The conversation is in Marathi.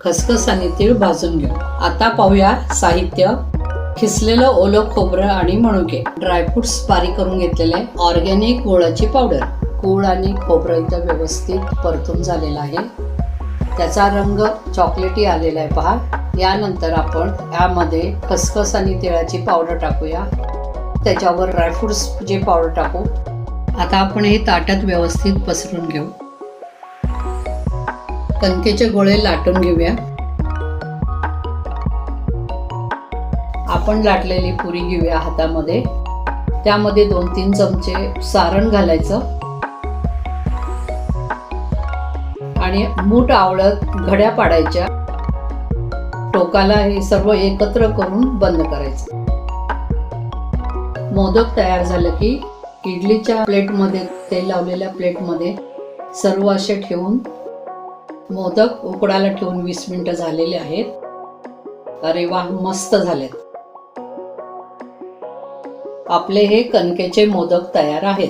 खसखस आणि तीळ भाजून घेऊ। आता पाहूया साहित्य। खिसलेलं ओलं खोबरं आणि मनुके, ड्रायफ्रुट्स बारीक करून घेतलेले, ऑर्गॅनिक गुळाची पावडर। गूळ आणि खोबरं इथं व्यवस्थित परतून झालेलं आहे, त्याचा रंग चॉकलेटी आलेला आहे पहा। यानंतर आपण यामध्ये खसखस आणि तिळाची पावडर टाकूया, त्याच्यावर ड्रायफ्रुट्सची पावडर टाकू। आता आपण हे ताटात व्यवस्थित पसरून घेऊ। कणकेचे गोळे लाटून घेऊया। आपण लाटलेली पुरी घेऊया हातामध्ये, त्यामध्ये 2-3 चमचे सारण घालायचं आणि मूठ आवळत घड्या पाडायच्या। टोकाला हे सर्व एकत्र करून बंद करायचं। मोदक तयार झालं की इडलीच्या प्लेटमध्ये, तेल लावलेल्या प्लेटमध्ये सर्व असे ठेवून मोदक उकडायला ठेवून 20 मिनिटं झालेले आहेत। अरे वा, मस्त झालेत आपले हे कणकेचे मोदक तयार आहेत।